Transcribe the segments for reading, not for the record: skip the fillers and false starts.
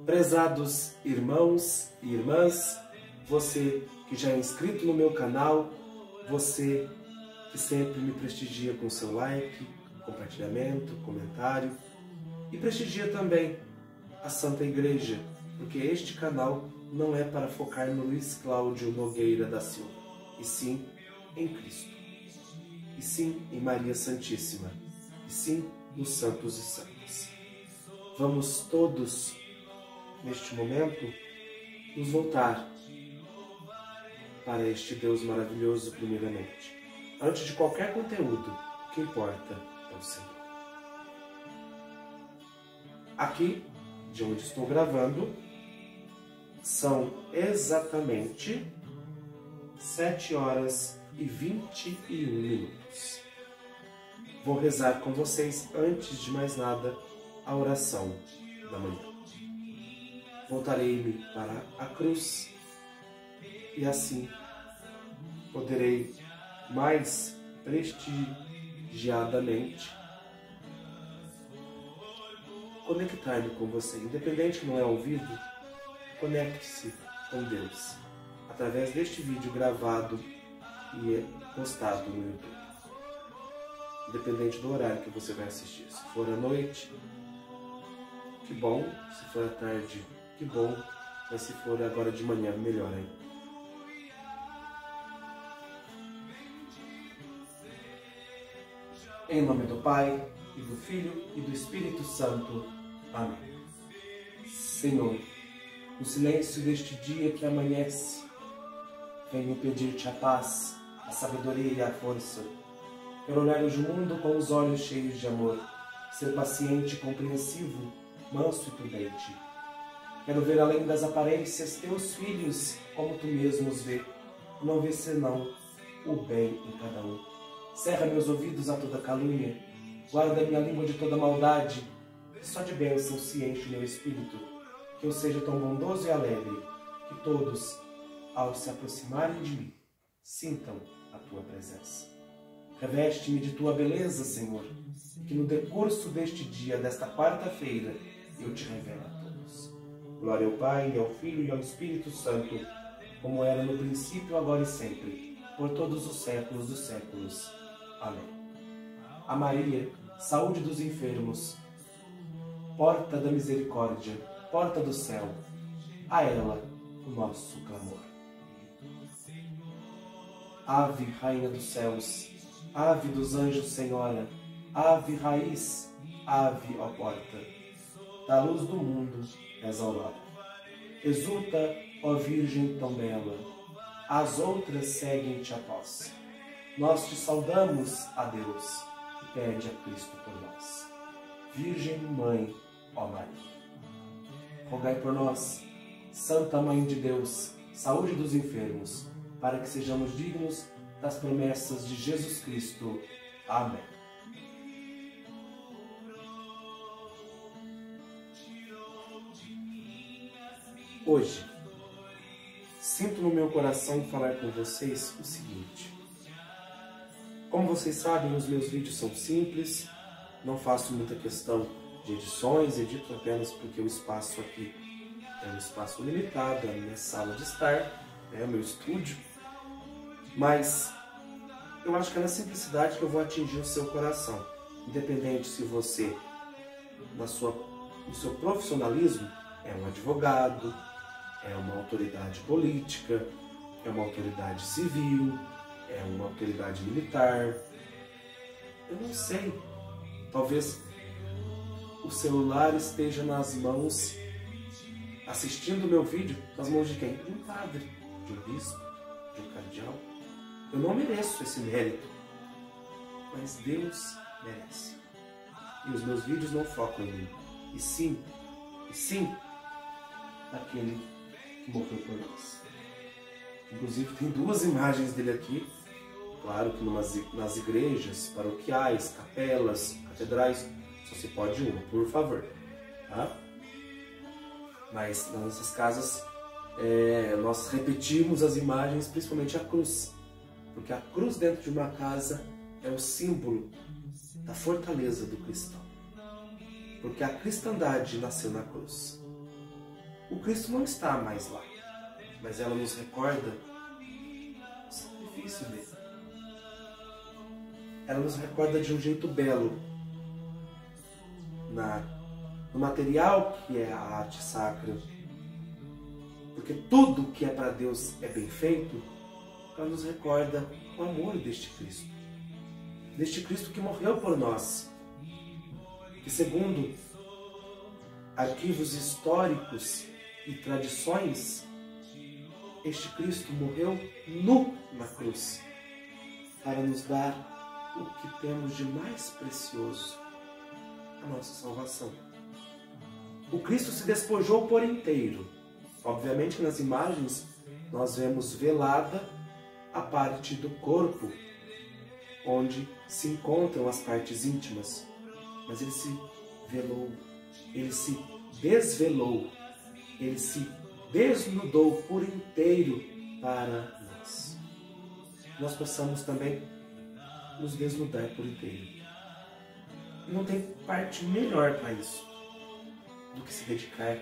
Prezados irmãos e irmãs, você que já é inscrito no meu canal, você que sempre me prestigia com seu like, compartilhamento, comentário, e prestigia também a Santa Igreja, porque este canal não é para focar no Luiz Cláudio Nogueira da Silva, e sim em Cristo, e sim em Maria Santíssima, e sim nos santos e santas. Vamos todos, neste momento, nos voltar para este Deus maravilhoso primeiramente. Antes de qualquer conteúdo, o que importa é o Senhor. Aqui, de onde estou gravando, são exatamente 7h21. Vou rezar com vocês, antes de mais nada, a oração da manhã. Voltarei-me para a cruz e assim poderei mais prestigiadamente conectar-me com você. Independente que não é ao vivo, conecte-se com Deus através deste vídeo gravado e postado no YouTube. Independente do horário que você vai assistir. Se for à noite, que bom. Se for à tarde, que bom. Mas se for agora de manhã, melhor ainda. Em nome do Pai, e do Filho, e do Espírito Santo. Amém. Senhor, no silêncio deste dia que amanhece, venho pedir-te a paz, a sabedoria e a força. Quero olhar hoje o mundo com os olhos cheios de amor, ser paciente e compreensivo, manso e prudente. Quero ver além das aparências teus filhos, como tu mesmo os vê, não vê senão o bem em cada um. Cerra meus ouvidos a toda calúnia, guarda minha língua de toda maldade, que só de bênção se enche meu espírito, que eu seja tão bondoso e alegre, que todos, ao se aproximarem de mim, sintam a tua presença. Reveste-me de tua beleza, Senhor, que no decurso deste dia, desta quarta-feira, eu te revele a todos. Glória ao Pai, e ao Filho e ao Espírito Santo, como era no princípio, agora e sempre, por todos os séculos dos séculos. Amém. A Maria, saúde dos enfermos, porta da misericórdia, porta do céu, a ela o nosso clamor. Ave, Rainha dos céus, ave dos anjos, Senhora, ave raiz, ave, ó porta, da luz do mundo és aurora. Exulta, ó Virgem tão bela, as outras seguem-te após. Nós te saudamos, a Deus, que pede a Cristo por nós. Virgem Mãe, ó Maria. Rogai por nós, Santa Mãe de Deus, saúde dos enfermos, para que sejamos dignos das promessas de Jesus Cristo. Amém. Hoje, sinto no meu coração falar com vocês o seguinte. Como vocês sabem, os meus vídeos são simples, não faço muita questão de edições, edito apenas porque o espaço aqui é um espaço limitado, é a minha sala de estar, é o meu estúdio. Mas eu acho que é na simplicidade que eu vou atingir o seu coração. Independente se você, no seu profissionalismo, é um advogado, é uma autoridade política, é uma autoridade civil, é uma autoridade militar. Eu não sei. Talvez o celular esteja nas mãos, assistindo o meu vídeo, nas mãos de quem? De um padre, de um bispo, de um cardeal. Eu não mereço esse mérito, mas Deus merece. E os meus vídeos não focam em mim, e sim, naquele que morreu por nós. Inclusive tem duas imagens dele aqui, claro que nas igrejas paroquiais, capelas, catedrais, só se pode uma, por favor, tá? Mas nas nossas casas nós repetimos as imagens, principalmente a cruz, porque a cruz dentro de uma casa é o símbolo da fortaleza do cristão, porque a cristandade nasceu na cruz. O Cristo não está mais lá, mas ela nos recorda o sacrifício dele. Ela nos recorda de um jeito belo no material que é a arte sacra, porque tudo que é para Deus é bem feito. Ela nos recorda o amor deste Cristo que morreu por nós, que segundo arquivos históricos e tradições, este Cristo morreu nu na cruz para nos dar o que temos de mais precioso, a nossa salvação. O Cristo se despojou por inteiro. Obviamente que nas imagens nós vemos velada a parte do corpo onde se encontram as partes íntimas, mas ele se velou, ele se desvelou, ele se desnudou por inteiro para nós. Nós possamos também nos desnudar por inteiro. Não tem parte melhor para isso do que se dedicar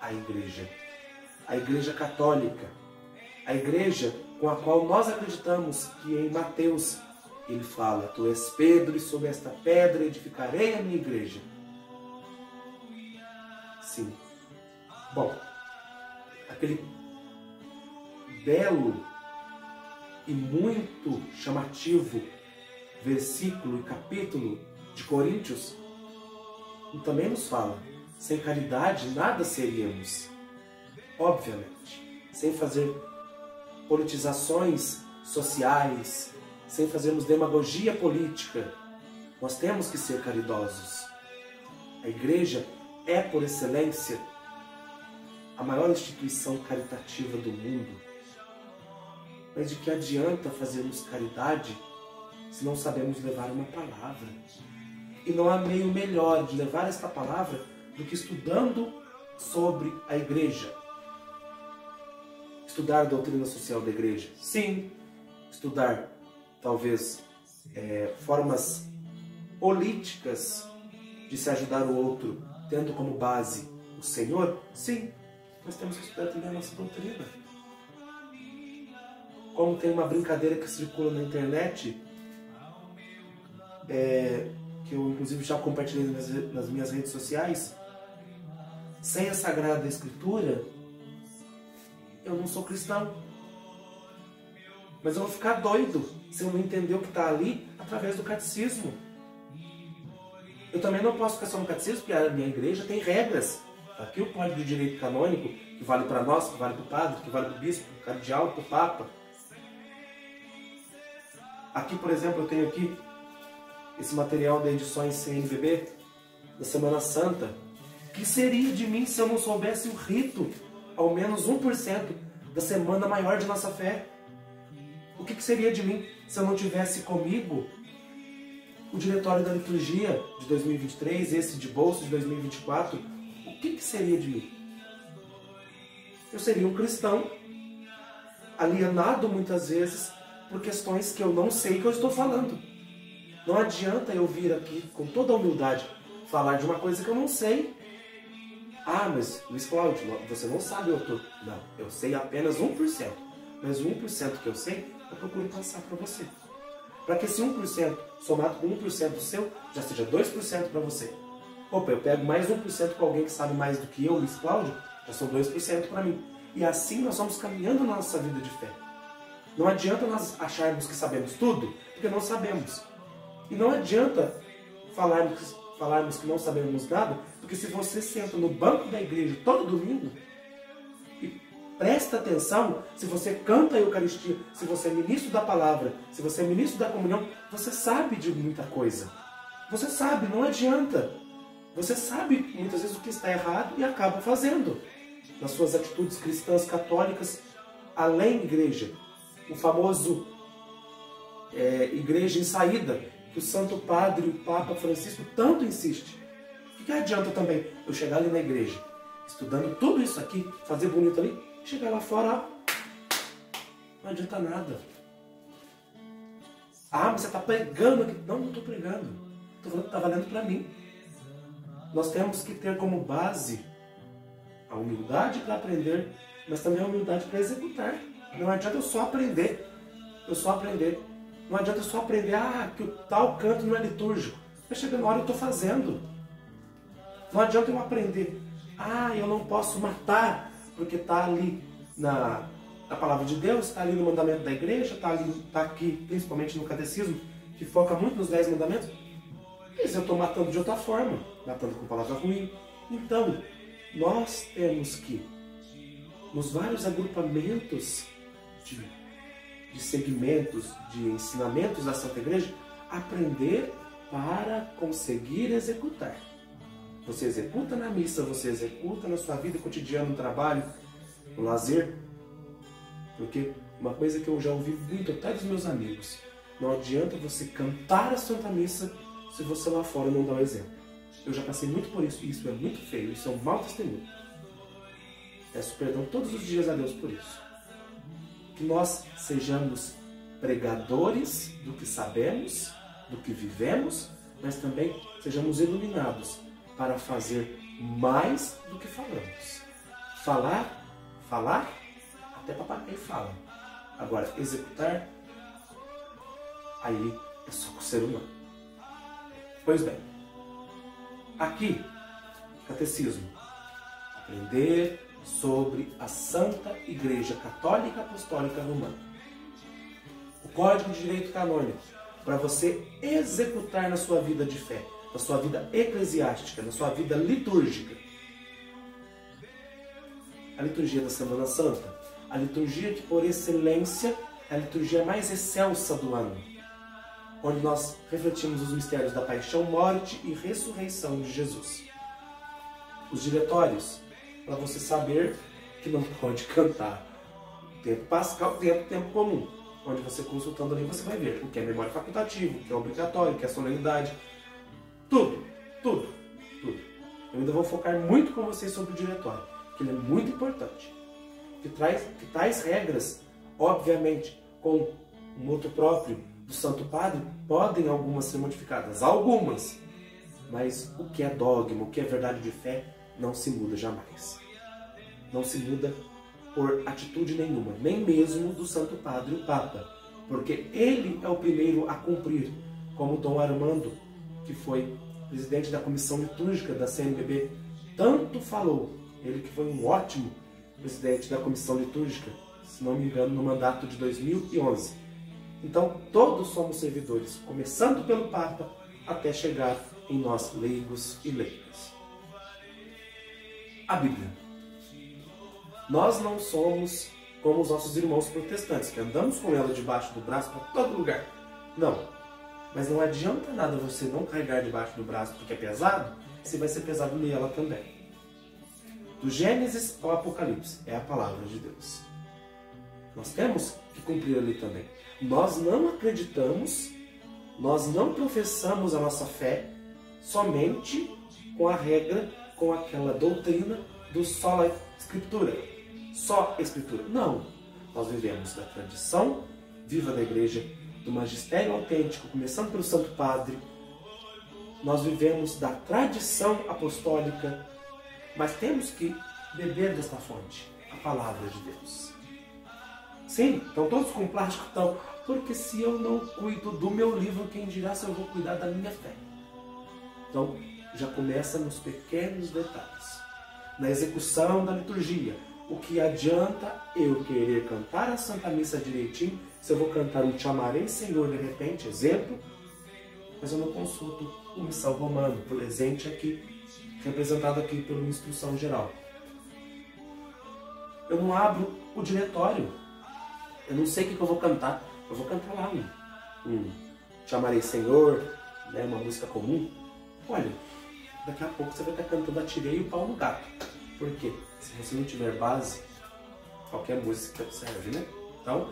à igreja. A igreja católica, a igreja com a qual nós acreditamos, que em Mateus ele fala: tu és Pedro e sobre esta pedra edificarei a minha igreja. Sim. Bom, aquele belo e muito chamativo versículo e capítulo de Coríntios também nos fala: sem caridade nada seríamos. Obviamente, sem fazer politizações sociais, sem fazermos demagogia política, nós temos que ser caridosos. A igreja é, por excelência, a maior instituição caritativa do mundo. Mas de que adianta fazermos caridade se não sabemos levar uma palavra? E não há meio melhor de levar esta palavra do que estudando sobre a igreja. Estudar a doutrina social da igreja. Sim, estudar talvez formas políticas de se ajudar o outro, tendo como base o Senhor. Sim, mas temos que estudar também a nossa doutrina. Como tem uma brincadeira que circula na internet, que eu inclusive já compartilhei nas minhas redes sociais: sem a Sagrada Escritura, eu não sou cristão. Mas eu vou ficar doido se eu não entender o que está ali através do catecismo. Eu também não posso ficar só no catecismo, porque a minha igreja tem regras. Aqui o Código de Direito Canônico, que vale para nós, que vale para o padre, que vale para o bispo, para o cardeal, para o papa. Aqui, por exemplo, eu tenho aqui esse material da edições CNBB, da Semana Santa. O que seria de mim se eu não soubesse o rito, ao menos 1% da Semana Maior de Nossa Fé? O que seria de mim se eu não tivesse comigo o Diretório da Liturgia de 2023, esse de bolso de 2024? O que seria de mim? Eu seria um cristão alienado muitas vezes por questões que eu não sei que eu estou falando. Não adianta eu vir aqui com toda a humildade falar de uma coisa que eu não sei. Ah, mas Luiz Cláudio, você não sabe, Não, eu sei apenas 1%. Mas o 1% que eu sei, eu procuro passar para você. Para que esse 1% somado com 1% seu, já seja 2% para você. Opa, eu pego mais 1% com alguém que sabe mais do que eu, Luiz Cláudio, já são 2% para mim. E assim nós vamos caminhando na nossa vida de fé. Não adianta nós acharmos que sabemos tudo, porque não sabemos. E não adianta falarmos que não sabemos nada, porque se você senta no banco da igreja todo domingo e presta atenção, se você canta a Eucaristia, se você é ministro da palavra, se você é ministro da comunhão, você sabe de muita coisa. Você sabe, não adianta. Você sabe muitas vezes o que está errado e acaba fazendo. Nas suas atitudes cristãs católicas, além igreja. O famoso igreja em saída, que o Santo Padre, o Papa Francisco, tanto insiste. O que adianta também eu chegar ali na igreja, estudando tudo isso aqui, fazer bonito ali, chegar lá fora, não adianta nada. Ah, mas você está pregando aqui. Não estou pregando. Estou falando que está valendo para mim. Nós temos que ter como base A humildade para aprender, mas também a humildade para executar. Não adianta eu só aprender. Não adianta eu só aprender, que o tal canto não é litúrgico. Mas chegando na hora eu estou fazendo. Não adianta eu aprender, eu não posso matar, porque está ali na palavra de Deus, está ali no mandamento da igreja, está aqui, principalmente no catecismo, que foca muito nos 10 mandamentos. Mas eu estou matando de outra forma, matando com palavra ruim. Então, nós temos que, nos vários agrupamentos de segmentos, de ensinamentos da Santa Igreja, aprender para conseguir executar. Você executa na missa, você executa na sua vida cotidiana, no trabalho, no lazer. Porque uma coisa que eu já ouvi muito até dos meus amigos, não adianta você cantar a Santa Missa se você lá fora não dá o exemplo. Eu já passei muito por isso, e isso é muito feio, isso é um mau testemunho. Peço perdão todos os dias a Deus por isso. Que nós sejamos pregadores do que sabemos, do que vivemos, mas também sejamos iluminados para fazer mais do que falamos. Falar, até papagaio fala. Agora, executar, aí é só com o ser humano. Pois bem, aqui, catecismo, aprender sobre a Santa Igreja Católica Apostólica Romana. O Código de Direito Canônico, para você executar na sua vida de fé, na sua vida eclesiástica, na sua vida litúrgica. A liturgia da Semana Santa, a liturgia que por excelência é a liturgia mais excelsa do ano, onde nós refletimos os mistérios da paixão, morte e ressurreição de Jesus. Os diretórios, para você saber que não pode cantar tempo pascal, tempo comum, onde você consultando ali você vai ver o que é memória facultativa, o que é obrigatório, o que é solenidade, tudo. Eu ainda vou focar muito com vocês sobre o diretório, que ele é muito importante, que tais regras, obviamente, com o moto próprio do Santo Padre, podem algumas ser modificadas, mas o que é dogma, o que é verdade de fé, não se muda jamais. Não se muda por atitude nenhuma, nem mesmo do Santo Padre, o Papa, porque ele é o primeiro a cumprir, como Dom Armando, que foi presidente da Comissão Litúrgica da CNBB, tanto falou, ele que foi um ótimo presidente da Comissão Litúrgica, se não me engano, no mandato de 2011. Então, todos somos servidores, começando pelo Papa, até chegar em nós, leigos e leigas. A Bíblia. Nós não somos como os nossos irmãos protestantes, que andamos com ela debaixo do braço para todo lugar. Não. Mas não adianta nada você não carregar debaixo do braço porque é pesado, se vai ser pesado ler ela também. Do Gênesis ao Apocalipse, é a palavra de Deus. Nós temos que cumprir ali também. Nós não acreditamos, nós não professamos a nossa fé somente com a regra, com aquela doutrina do sola escritura. Só escritura. Não. Nós vivemos da tradição viva da igreja, do magistério autêntico, começando pelo Santo Padre. Nós vivemos da tradição apostólica, mas temos que beber desta fonte, a palavra de Deus. Sim, estão todos com plástico, porque se eu não cuido do meu livro, quem dirá se eu vou cuidar da minha fé? Então, já começa nos pequenos detalhes. Na execução da liturgia, o que adianta eu querer cantar a Santa Missa direitinho, se eu vou cantar um Te Amarei, Senhor, de repente, exemplo, mas eu não consulto o Missal Romano, presente aqui, representado aqui pela Instrução Geral. Eu não abro o diretório. Eu não sei o que eu vou cantar. Eu vou cantar lá um Te Amarei, Senhor, né, uma música comum. Olha, daqui a pouco você vai estar cantando Atirei o Pau no Gato. Por quê? Se você não tiver base, qualquer música serve, né? Então,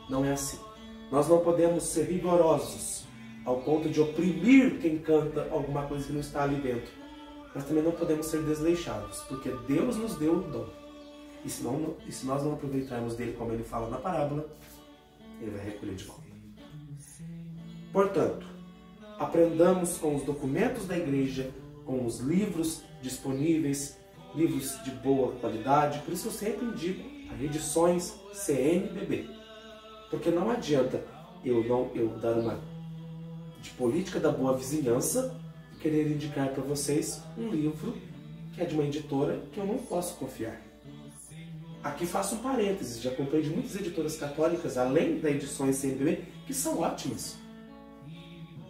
não é assim. Nós não podemos ser rigorosos ao ponto de oprimir quem canta alguma coisa que não está ali dentro. Mas também não podemos ser desleixados, porque Deus nos deu o dom. E se nós não aproveitarmos dele como ele fala na parábola, ele vai recolher de volta. Portanto, aprendamos com os documentos da igreja, com os livros disponíveis, livros de boa qualidade. Por isso eu sempre indico as edições CNBB. Porque não adianta eu dar uma de política da boa vizinhança e querer indicar para vocês um livro que é de uma editora que eu não posso confiar. Aqui faço um parênteses, já comprei de muitas editoras católicas, além da edições CNBB, que são ótimas.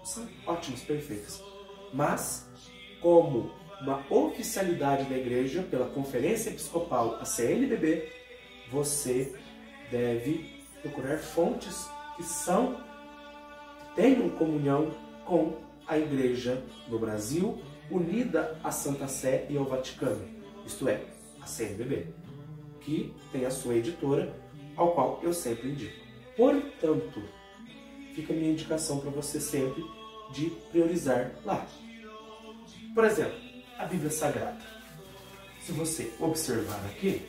São ótimas, perfeitas. Mas, como uma oficialidade da igreja, pela Conferência Episcopal, a CNBB, você deve procurar fontes que tenham comunhão com a igreja no Brasil, unida à Santa Sé e ao Vaticano, isto é, a CNBB, que tem a sua editora, ao qual eu sempre indico. Portanto, fica a minha indicação para você sempre de priorizar lá. Por exemplo, a Bíblia Sagrada. Se você observar aqui,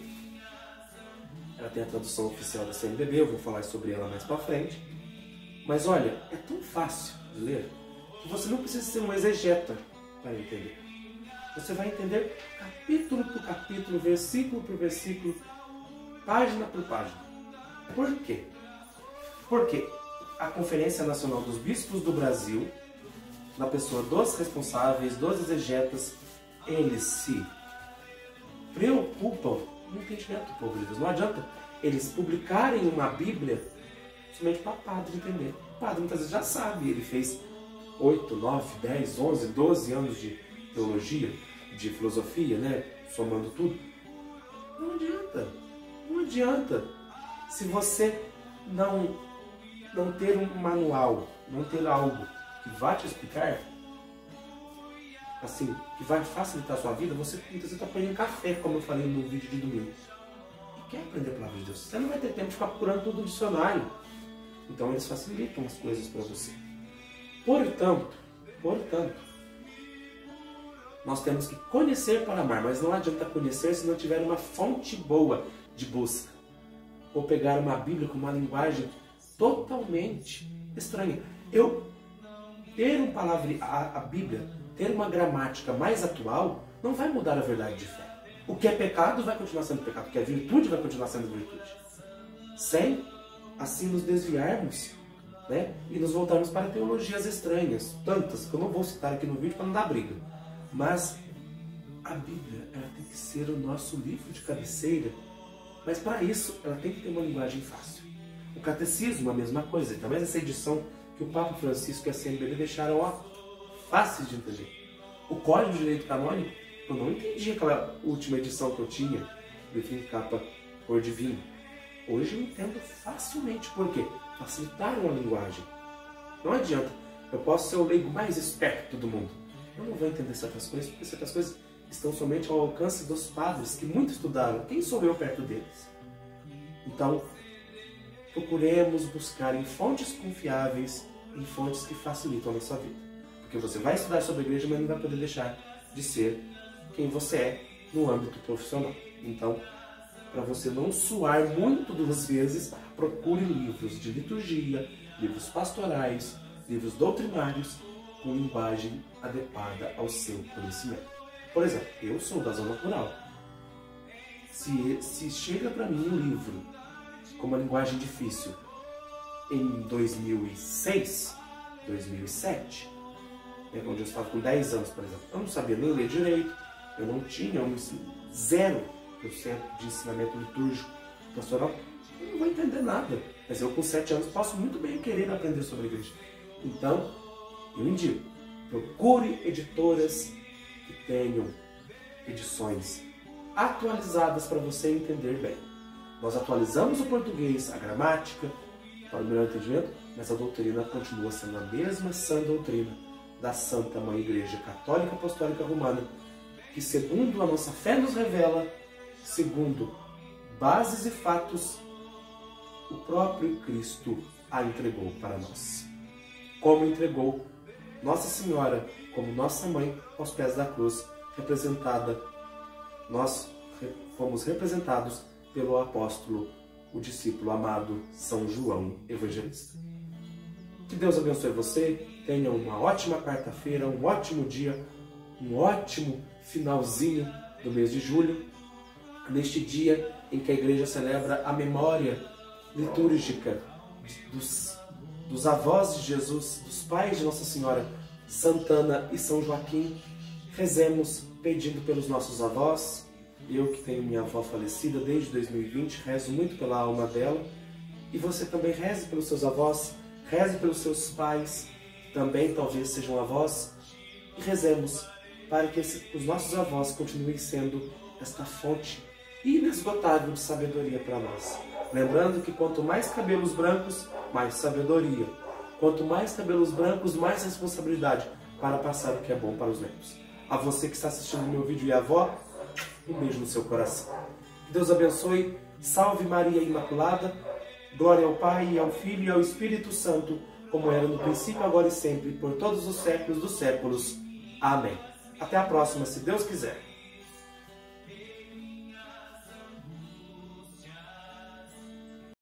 ela tem a tradução oficial da CNBB, eu vou falar sobre ela mais para frente. Mas olha, é tão fácil de ler que você não precisa ser um exegeta para entender. Você vai entender capítulo por capítulo, versículo por versículo, página por página. Por quê? Porque a Conferência Nacional dos Bispos do Brasil, na pessoa dos responsáveis, dos exegetas, eles se preocupam no entendimento do povo de Deus. Não adianta eles publicarem uma Bíblia somente para o padre entender. O padre muitas vezes já sabe, ele fez 8, 9, 10, 11, 12 anos de teologia, de filosofia, né? Somando tudo. Não adianta. Não adianta. Se você não ter um manual, não ter algo que vá te explicar, assim, que vai facilitar a sua vida, você muitas vezes está apanhando café, como eu falei no vídeo de domingo. E quer aprender a palavra de Deus? Você não vai ter tempo de ficar procurando tudo no dicionário. Então eles facilitam as coisas para você. Portanto, nós temos que conhecer para amar, mas não adianta conhecer se não tiver uma fonte boa de busca. Ou pegar uma Bíblia com uma linguagem totalmente estranha. Ter a Bíblia, ter uma gramática mais atual, não vai mudar a verdade de fé. O que é pecado vai continuar sendo pecado, o que é virtude vai continuar sendo virtude. Sem assim nos desviarmos, né, e nos voltarmos para teologias estranhas, tantas que eu não vou citar aqui no vídeo para não dar briga. Mas a Bíblia, ela tem que ser o nosso livro de cabeceira, mas para isso ela tem que ter uma linguagem fácil. O catecismo, a mesma coisa, talvez essa edição que o Papa Francisco e a CNBB deixaram fáceis de entender. O Código de Direito Canônico, eu não entendi aquela última edição que eu tinha, do capa cor de vinho. Hoje eu entendo facilmente. Por quê? Facilitaram a linguagem. Não adianta. Eu posso ser o leigo mais esperto do mundo. Eu não vou entender certas coisas, porque certas coisas estão somente ao alcance dos padres, que muito estudaram. Quem sou eu perto deles? Então, procuremos buscar em fontes confiáveis, em fontes que facilitam a nossa vida. Porque você vai estudar sobre a igreja, mas não vai poder deixar de ser quem você é no âmbito profissional. Então, para você não suar muito duas vezes, procure livros de liturgia, livros pastorais, livros doutrinários, com linguagem adequada ao seu conhecimento. Por exemplo, eu sou da zona rural. Se chega para mim um livro com uma linguagem difícil em 2006, 2007, onde eu estava com 10 anos, por exemplo, eu não sabia nem ler direito, eu não tinha 0% de ensinamento litúrgico pastoral, eu não vou entender nada. Mas eu com 7 anos posso muito bem querer aprender sobre a igreja. Então, eu indico, procure editoras que tenham edições atualizadas para você entender bem. Nós atualizamos o português, a gramática, para o melhor entendimento, mas a doutrina continua sendo a mesma sã doutrina da Santa Mãe Igreja Católica Apostólica Romana, que segundo a nossa fé nos revela, segundo bases e fatos, o próprio Cristo a entregou para nós. Como entregou Nossa Senhora como nossa mãe aos pés da cruz, representada, nós fomos representados pelo apóstolo, o discípulo amado São João Evangelista. Que Deus abençoe você, tenha uma ótima quarta-feira, um ótimo dia, um ótimo finalzinho do mês de julho, neste dia em que a igreja celebra a memória litúrgica dos avós de Jesus, dos pais de Nossa Senhora, Santana e São Joaquim. Rezemos pedindo pelos nossos avós. Eu, que tenho minha avó falecida desde 2020, rezo muito pela alma dela. E você também reze pelos seus avós, reze pelos seus pais, também talvez sejam avós. E rezemos para que os nossos avós continuem sendo esta fonte inesgotável de sabedoria para nós. Lembrando que quanto mais cabelos brancos, mais sabedoria. Quanto mais cabelos brancos, mais responsabilidade para passar o que é bom para os netos. A você que está assistindo o meu vídeo e a avó, um beijo no seu coração. Que Deus abençoe. Salve Maria Imaculada. Glória ao Pai, ao Filho e ao Espírito Santo, como era no princípio, agora e sempre, por todos os séculos dos séculos. Amém. Até a próxima, se Deus quiser.